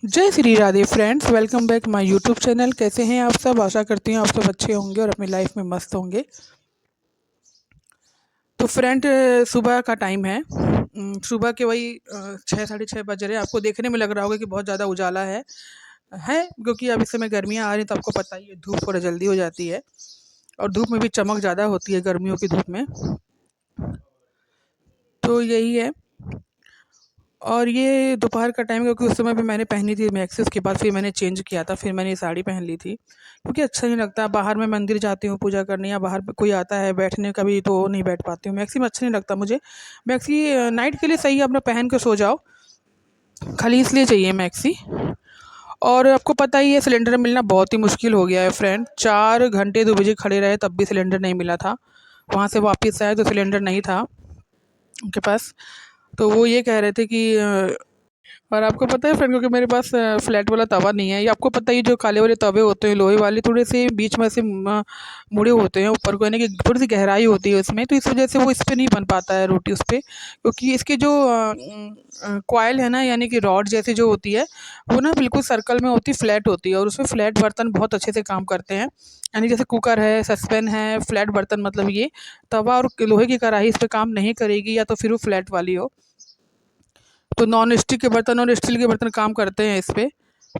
जय Shri Radhe friends, welcome back my YouTube channel. कैसे हैं आप सब? आशा करती हूँ आप सब अच्छे होंगे और अपनी लाइफ में मस्त होंगे। तो फ्रेंड, सुबह का टाइम है। सुबह के वही 6 साढ़े 6 बज रहे हैं। आपको देखने में लग रहा होगा कि बहुत ज़्यादा उजाला है क्योंकि अब इस समय गर्मियाँ आ रही हैं, तो आपको पता ही है धूप थोड़ा जल्दी हो जाती है और धूप में भी चमक ज़्यादा होती है गर्मियों की धूप में। तो यही है। और ये दोपहर का टाइम, क्योंकि उस समय भी मैंने पहनी थी मैक्सी, उसके बाद फिर मैंने चेंज किया था, फिर मैंने ये साड़ी पहन ली थी क्योंकि अच्छा नहीं लगता। बाहर मैं मंदिर जाती हूँ पूजा करने या बाहर पे कोई आता है बैठने, कभी तो नहीं बैठ पाती हूँ मैक्सी में, अच्छा नहीं लगता मुझे। मैक्सी नाइट के लिए सही है, अपना पहन के सो जाओ, खाली इसलिए चाहिए मैक्सी। और आपको पता ही है सिलेंडर मिलना बहुत ही मुश्किल हो गया है फ्रेंड। 4 घंटे 2 बजे खड़े रहे तब भी सिलेंडर नहीं मिला था। वहाँ से वापस आए तो सिलेंडर नहीं था उनके पास। तो वो ये कह रहे थे कि और आपको पता है फ्रेंड, क्योंकि मेरे पास फ्लैट वाला तवा नहीं है। ये आपको पता ही, जो काले वाले तवे होते हैं लोहे वाले, थोड़े से बीच में से मुड़े होते हैं ऊपर को, यानी कि थोड़ी सी गहराई होती है उसमें, तो इस वजह से वो इस पे नहीं बन पाता है रोटी उस पे, क्योंकि इसके जो कॉयल है ना, यानी कि रॉड जैसी जो होती है, वो ना बिल्कुल सर्कल में होती, फ्लैट होती है, और उसमें फ्लैट बर्तन बहुत अच्छे से काम करते हैं। यानी जैसे कुकर है, सस्पेन है, फ्लैट बर्तन, मतलब ये तवा और लोहे की कढ़ाई इस पे काम नहीं करेगी, या तो फिर वो फ्लैट वाली हो। तो नॉन स्टिक के बर्तन और स्टील के बर्तन काम करते हैं इस पे।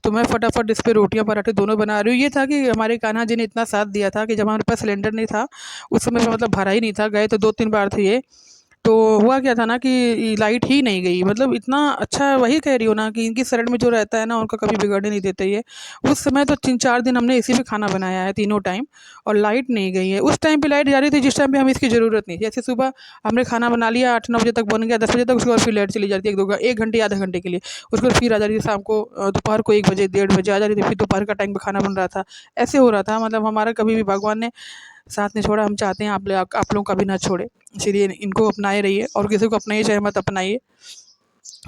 तो मैं फटाफट इस पे रोटियां पराठे दोनों बना रही हूँ। ये था कि हमारे कान्हा जी ने इतना साथ दिया था कि जब हमारे पास सिलेंडर नहीं था उस समय पे, मतलब भरा ही नहीं था, गए तो 2-3 बार थे ये। तो हुआ क्या था ना कि लाइट ही नहीं गई, मतलब इतना अच्छा, वही कह रही हो ना कि इनकी शरण में जो रहता है ना उनका कभी बिगड़ने नहीं देते ये। उस समय तो 3-4 दिन हमने इसी पे खाना बनाया है तीनों टाइम, और लाइट नहीं गई है। उस टाइम पे लाइट जा रही थी जिस टाइम पे हमें इसकी ज़रूरत नहीं थी। जैसे सुबह हमने खाना बना लिया 8-9 बजे तक बन गया, 10 बजे तक, उसके बाद फिर लाइट चली जाती है 1 घंटे आधे घंटे के लिए। उसके बाद फिर आ जा रही थी शाम को, दोपहर को 1 बजे 1:30 बजे आ जा रही थी, फिर दोपहर का टाइम पे खाना बन रहा था। ऐसे हो रहा था, मतलब हमारा कभी भी भगवान ने साथ नहीं छोड़ा। हम चाहते हैं आप लोगों का भी ना छोड़े, इसीलिए इनको अपनाए रहिए, और किसी को अपनाइए चाहे मत अपनाइए।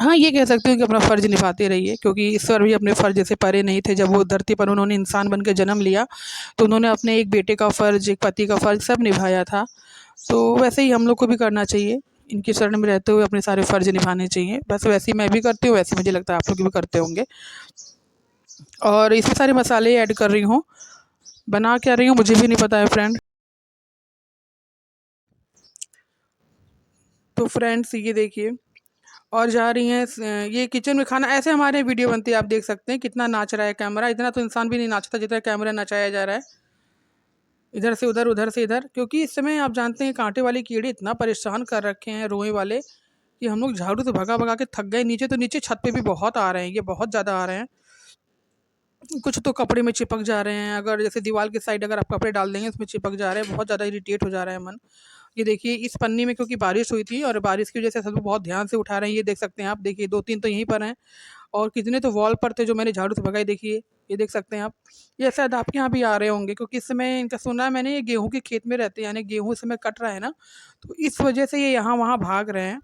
हाँ, ये कह सकते हो कि अपना फ़र्ज़ निभाते रहिए, क्योंकि ईश्वर भी अपने फ़र्ज़ से परे नहीं थे। जब वो धरती पर उन्होंने इंसान बन के जन्म लिया, तो उन्होंने अपने एक बेटे का फ़र्ज़, एक पति का फ़र्ज़ सब निभाया था। तो वैसे ही हम लोग को भी करना चाहिए, इनकी शरण में रहते हुए अपने सारे फ़र्ज़ निभाने चाहिए। बस वैसे ही मैं भी करती हूँ, वैसे मुझे लगता है आप लोग भी करते होंगे। और इसमें सारे मसाले ऐड कर रही हूँ। बना क्या रही हूँ मुझे भी नहीं पता है फ्रेंड। तो फ्रेंड्स ये देखिए, और जा रही हैं ये किचन में खाना। ऐसे हमारे वीडियो बनती है, आप देख सकते हैं कितना नाच रहा है कैमरा। इतना तो इंसान भी नहीं नाचता जितना कैमरा नचाया जा रहा है, इधर से उधर, उधर से इधर। क्योंकि इस समय आप जानते हैं कांटे वाले कीड़े इतना परेशान कर रखे हैं, रोए वाले, कि हम लोग झाड़ू से भगा भगा के थक गए। नीचे तो नीचे छत पे भी बहुत आ रहे हैं, ये बहुत ज़्यादा आ रहे हैं। कुछ तो कपड़े में चिपक जा रहे हैं, अगर जैसे दीवार के साइड अगर आप कपड़े डाल देंगे उसमें चिपक जा रहे हैं, बहुत ज़्यादा इरिटेट हो जा रहा है मन। ये देखिए इस पन्नी में, क्योंकि बारिश हुई थी और बारिश की वजह से सब लोग बहुत ध्यान से उठा रहे हैं। ये देख सकते हैं आप, देखिए 2-3 तो यहीं पर हैं, और कितने तो वॉल पर थे जो मैंने झाड़ू से भगाए, देखिए ये देख सकते हैं आप। ये शायद आपके यहाँ भी आ रहे होंगे, क्योंकि इस समय इनका सुना है मैंने, ये गेहूँ के खेत में रहते हैं, यानी गेहूँ इस समय कट रहा है ना, तो इस वजह से ये यहाँ वहाँ भाग रहे हैं।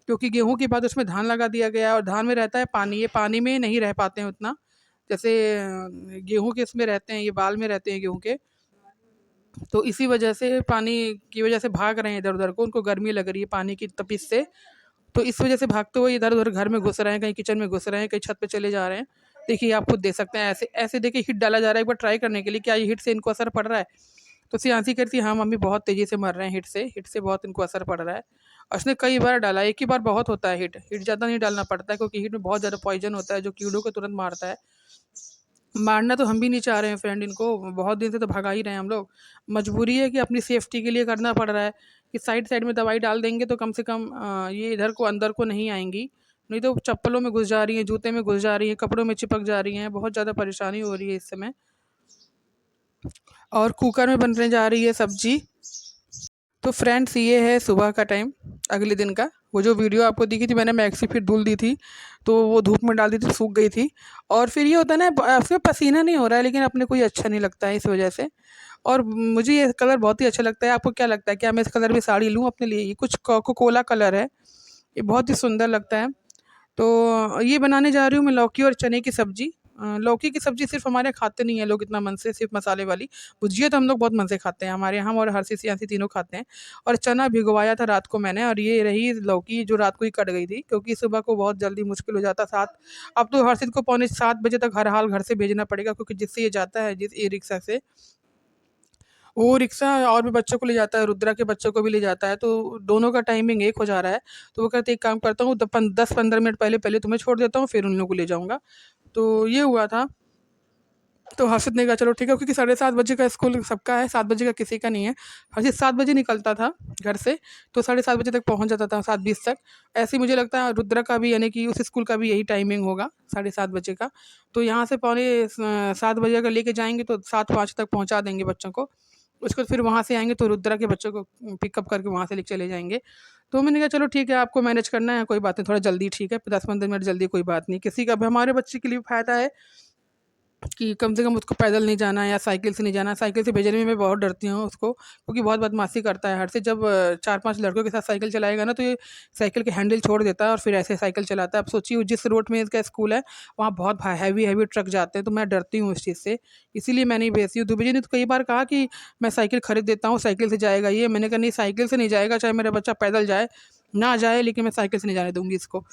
क्योंकि गेहूँ के बाद उसमें धान लगा दिया गया है, और धान में रहता है पानी, ये पानी में नहीं रह पाते हैं उतना, जैसे गेहूँ के इसमें रहते हैं, ये बाल में रहते हैं गेहूँ के। तो इसी वजह से, पानी की वजह से भाग रहे हैं इधर-उधर को, उनको गर्मी लग रही है पानी की तपिश से। तो इस वजह से भागते हुए इधर-उधर घर में घुस रहे हैं, कहीं किचन में घुस रहे हैं, कहीं छत पे चले जा रहे हैं। देखिए आप खुद देख सकते हैं, ऐसे ऐसे देखिए हिट डाला जा रहा है एक बार ट्राई करने के लिए, क्या ये हिट से इनको असर पड़ रहा है? तो सियांसी कहती है हाँ मम्मी, बहुत तेज़ी से मर रहे हैं हिट से बहुत इनको असर पड़ रहा है। और उसने कई बार डाला, एक ही बार बहुत होता है हिट, हिट ज़्यादा नहीं डालना पड़ता है, क्योंकि हिट में बहुत ज़्यादा पॉइज़न होता है जो कीड़ों को तुरंत मारता है। मारना तो हम भी नहीं चाह रहे हैं फ्रेंड इनको, बहुत दिन से तो भगा ही रहे हैं हम लोग। मजबूरी है कि अपनी सेफ्टी के लिए करना पड़ रहा है, कि साइड-साइड में दवाई डाल देंगे तो कम से कम ये इधर को अंदर को नहीं आएँगी। नहीं तो चप्पलों में घुस जा रही हैं, जूते में घुस जा रही हैं, कपड़ों में चिपक जा रही हैं, बहुत ज़्यादा परेशानी हो रही है इस समय। और कुकर में बनने जा रही है सब्ज़ी। तो फ्रेंड्स ये है सुबह का टाइम अगले दिन का। वो जो वीडियो आपको दिखी थी मैंने मैक्सी फिर धुल दी थी, तो वो धूप में डाल दी थी, सूख गई थी। और फिर ये होता है ना, उसमें पसीना नहीं हो रहा है, लेकिन अपने को ये अच्छा नहीं लगता है इस वजह से। और मुझे ये कलर बहुत ही अच्छा लगता है। आपको क्या लगता है, क्या मैं इस कलर में साड़ी लूँ अपने लिए? ये कुछ कोको कोला कलर है, ये बहुत ही सुंदर लगता है। तो ये बनाने जा रही हूँ मैं लौकी और चने की सब्ज़ी। लौकी की सब्ज़ी सिर्फ़ हमारे यहाँ खाते नहीं हैं लोग इतना मन से, सिर्फ़ मसाले वाली। भुजिया तो हम लोग बहुत मन से खाते हैं, हमारे यहाँ, हम और हर्षित यान्सी तीनों खाते हैं। और चना भिगोया था रात को मैंने, और ये रही लौकी जो रात को ही कट गई थी, क्योंकि सुबह को बहुत जल्दी मुश्किल हो जाता 7। अब तो हर्षित को पौने 7 बजे तक हर हाल घर से भेजना पड़ेगा, क्योंकि जिससे ये जाता है, जिस ई-रिक्शा से, वो रिक्शा और भी बच्चों को ले जाता है, रुद्रा के बच्चों को भी ले जाता है, तो दोनों का टाइमिंग एक हो जा रहा है। तो वो कहते हैं एक काम करता हूँ, 10-15 मिनट पहले पहले तुम्हें छोड़ देता हूँ, फिर उन लोगों को ले जाऊँगा। तो ये हुआ था। तो हर्षित ने कहा चलो ठीक है, क्योंकि 7:30 बजे का स्कूल सबका है, 7 बजे का किसी का नहीं है। हर्षित 7 बजे निकलता था घर से, तो 7:30 बजे तक पहुँच जाता था, 7:20 तक। ऐसे ही मुझे लगता है रुद्रा का भी, यानी कि उस स्कूल का भी यही टाइमिंग होगा, 7:30 बजे का। तो यहाँ से पौने 7 बजे अगर लेके जाएँगे तो 7:05 तक पहुँचा देंगे बच्चों को। उसके बाद फिर वहाँ से आएँगे तो रुद्रा के बच्चों को पिकअप करके वहाँ से लेके चले जाएँगे। तो मैंने कहा चलो ठीक है, आपको मैनेज करना है, कोई बात नहीं, थोड़ा जल्दी ठीक है, 10-15 मिनट जल्दी कोई बात नहीं। किसी का भी, हमारे बच्चे के लिए भी फ़ायदा है कि कम से कम उसको पैदल नहीं जाना है या साइकिल से नहीं जाना है। साइकिल से भेजने में मैं बहुत डरती हूँ उसको, क्योंकि बहुत बदमाशी करता है। हर से जब 4-5 लड़कों के साथ साइकिल चलाएगा ना, तो ये साइकिल के हैंडल छोड़ देता है और फिर ऐसे साइकिल चलाता है। अब सोचिए जिस रोड में इसका स्कूल है, वहाँ बहुत हैवी हैवी ट्रक जाते हैं, तो मैं डरती हूँ उस चीज़ से, इसीलिए मैं नहीं भेजती हूँ। दुबे जी ने तो कई बार कहा कि मैं साइकिल खरीद देता हूँ, साइकिल से जाएगा ये। मैंने कहा नहीं, साइकिल से नहीं जाएगा, चाहे मेरा बच्चा पैदल जाए, ना जाए, लेकिन मैं साइकिल से नहीं जाने दूँगी इसको।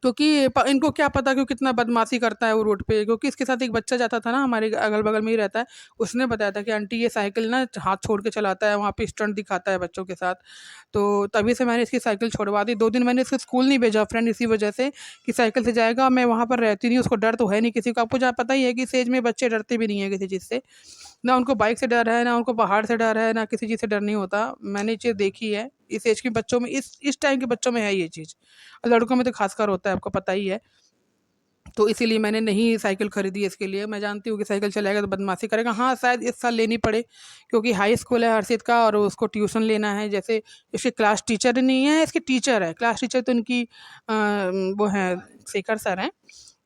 क्योंकि इनको क्या पता कि वो कितना बदमाशी करता है वो रोड पे, क्योंकि इसके साथ एक बच्चा जाता था ना, हमारे अगल बगल में ही रहता है। उसने बताया था कि आंटी ये साइकिल ना हाथ छोड़ के चलाता है, वहाँ पे स्टंट दिखाता है बच्चों के साथ। तो तभी से मैंने इसकी साइकिल छुड़वा दी। 2 दिन मैंने इसको स्कूल नहीं भेजा फ्रेंड, इसी वजह से कि साइकिल से जाएगा, मैं वहाँ पर रहती नहीं, उसको डर तो है नहीं किसी को। आपको जहाँ पता ही है कि इस एज में बच्चे डरते भी नहीं है किसी चीज़ से। ना उनको बाइक से डर है, ना उनको पहाड़ से डर है, ना किसी चीज़ से डर नहीं होता। मैंने ये चीज़ देखी है, इस एज के बच्चों में, इस टाइम के बच्चों में है ये चीज़। लड़कों में तो ख़ासकर होता है, आपको पता ही है। तो इसीलिए मैंने नहीं साइकिल खरीदी इसके लिए। मैं जानती हूँ कि साइकिल चलाएगा तो बदमाशी करेगा। हाँ, शायद इस साल लेनी पड़े, क्योंकि हाई स्कूल है हर्षित का और उसको ट्यूशन लेना है। जैसे इसकी क्लास टीचर नहीं है, इसकी टीचर है। क्लास टीचर तो इनकी वो हैं, शेखर सर हैं।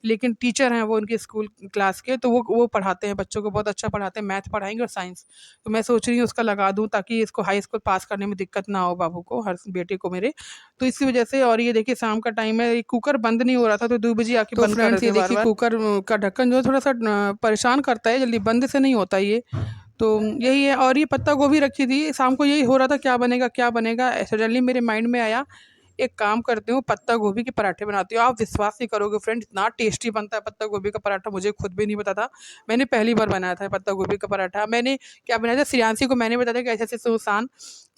लेकिन टीचर हैं वो उनके स्कूल क्लास के, तो वो पढ़ाते हैं बच्चों को, बहुत अच्छा पढ़ाते हैं, मैथ पढ़ाएँगे और साइंस। तो मैं सोच रही हूँ उसका लगा दूँ, ताकि इसको हाई स्कूल पास करने में दिक्कत ना हो बाबू को, हर बेटे को मेरे। तो इसी वजह से। और ये देखिए शाम का टाइम है, ये कुकर बंद नहीं हो रहा था, तो 2 बजे आके बंद कर रहे थे बार-बार। देखिए कुकर का ढक्कन जो है थोड़ा-सा परेशान करता है, जल्दी बंद से नहीं होता ये। तो यही है। और ये पत्ता गोभी रखी थी, शाम को यही हो रहा था क्या बनेगा, क्या बनेगा? सडनली मेरे माइंड में आया, एक काम करती हूँ, पत्ता गोभी के पराठे बनाती हूँ। आप विश्वास नहीं करोगे फ्रेंड, इतना टेस्टी बनता है पत्ता गोभी का पराठा, मुझे खुद भी नहीं पता था। मैंने पहली बार बनाया था पत्ता गोभी का पराठा। मैंने क्या बनाया था, श्रेयांशी को मैंने बताया था कि ऐसे-ऐसे सुसान,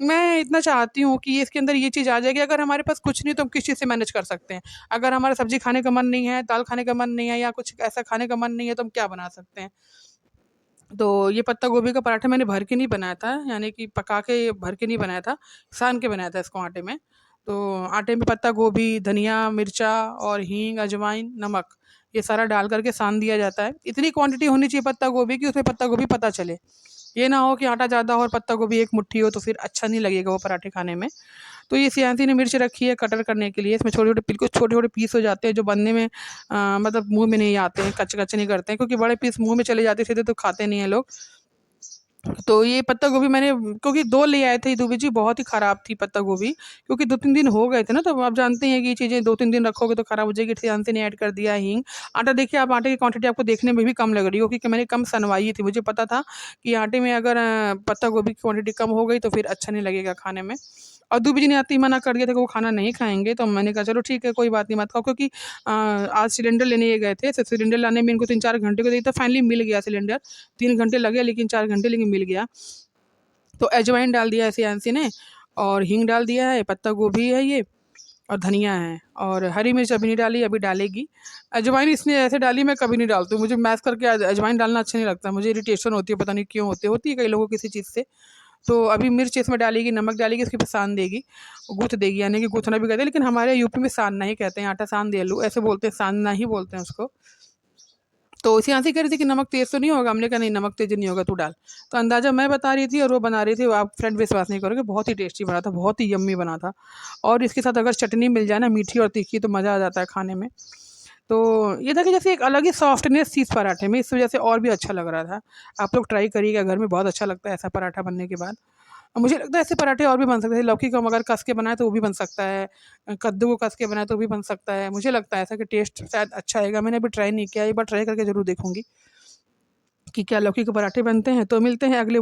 मैं इतना चाहती हूँ कि इसके अंदर ये चीज़ आ जाए कि अगर हमारे पास कुछ नहीं तो हम किस चीज़ से मैनेज कर सकते हैं। अगर हमारा सब्ज़ी खाने का मन नहीं है, दाल खाने का मन नहीं है, या कुछ ऐसा खाने का मन नहीं है, तो हम क्या बना सकते हैं? तो ये पत्ता गोभी का पराठा मैंने भर के नहीं बनाया था, यानी कि पका के भर के नहीं बनाया था, सान के बनाया था इसको आटे में। तो आटे में पत्ता गोभी, धनिया, मिर्चा और हींग, अजवाइन, नमक, ये सारा डाल कर के सान दिया जाता है। इतनी क्वांटिटी होनी चाहिए पत्ता गोभी की, उसमें पत्ता गोभी पता चले। ये ना हो कि आटा ज़्यादा हो और पत्ता गोभी एक मुट्ठी हो, तो फिर अच्छा नहीं लगेगा वो पराठे खाने में। तो ये सियांसी ने मिर्च रखी है कटर करने के लिए। इसमें छोटे-छोटे बिल्कुल छोटे-छोटे पीस हो जाते हैं, जो बनने में मतलब मुँह में नहीं आते हैं, कच्चे-कच्चे नहीं करते हैं, क्योंकि बड़े पीस मुँह में चले जाते हैं सीधे, तो खाते नहीं हैं लोग। तो ये पत्ता गोभी मैंने, क्योंकि 2 ले आए थे दुबे जी, बहुत ही ख़राब थी पत्ता गोभी, क्योंकि 2-3 दिन हो गए थे ना, तो आप जानते हैं कि ये चीज़ें 2-3 दिन रखोगे तो ख़राब हो जाएगी। सियांसी ने ऐड कर दिया हींग। आटा देखिए आप, आटे की क्वांटिटी आपको देखने में भी कम लग रही होगी कि मैंने कम सनवाई थी। मुझे पता था कि आटे में अगर पत्ता गोभी की क्वांटिटी कम हो गई तो फिर अच्छा नहीं लगेगा खाने में। और दुबे जी ने आते ही मना कर दिया था कि वो खाना नहीं खाएँगे, तो मैंने कहा चलो ठीक है, कोई बात नहीं, मत खाओ, क्योंकि आज सिलेंडर लेने ये गए थे, तो सिलेंडर लाने में इनको 3-4 घंटे को दिया था, फाइनली मिल गया सिलेंडर। 3 घंटे लगे, लेकिन 4 घंटे, लेकिन मिल गया। तो अजवाइन डाल दिया है सियांसी ने, और हींग डाल दिया है, पत्ता गोभी है ये, और धनिया है, और हरी मिर्च अभी नहीं डाली, अभी डालेगी। अजवाइन इसने ऐसे डाली, मैं कभी नहीं डालती हूँ, मुझे मैश करके अजवाइन डालना अच्छा नहीं लगता, मुझे इरिटेशन होती है, पता नहीं क्यों होती है कई लोगों को किसी चीज़ से। तो अभी मिर्च इसमें डालेगी, नमक डालेगी, उसके बाद सान देगी, गूँथ देगी, यानी कि गूँथना भी कहते हैं, लेकिन हमारे यूपी में सानना ही कहते हैं, आटा सान दे लो ऐसे बोलते हैं, सानना ही बोलते हैं उसको। तो सियांसी कह रही थी कि नमक तेज़ तो नहीं होगा? हमने कहा नहीं, नमक तेज़ नहीं होगा, तू डाल। तो अंदाज़ा मैं बता रही थी और वो बना रही थी, आप फ्रेंड विश्वास नहीं करोगे, बहुत ही टेस्टी बना था, बहुत ही यम्मी बना था। और इसके साथ अगर चटनी मिल जाए ना, मीठी और तीखी, तो मज़ा आ जाता है खाने में। तो ये था कि जैसे एक अलग ही सॉफ्टनेस थी इस पराठे में, इस वजह से और भी अच्छा लग रहा था। आप लोग ट्राई करिएगा घर में, बहुत अच्छा लगता है ऐसा पराठा बनने के बाद। और मुझे लगता है ऐसे पराठे और भी बन सकते हैं, लौकी को हम अगर कस के बनाएँ तो वो भी बन सकता है, कद्दू को कस के बनाएँ तो भी बन सकता है। मुझे लगता है ऐसा कि टेस्ट शायद अच्छा आएगा, मैंने अभी ट्राई नहीं किया, एक बार ट्राई करके ज़रूर देखूँगी कि क्या लौकी के पराठे बनते हैं। तो मिलते हैं अगले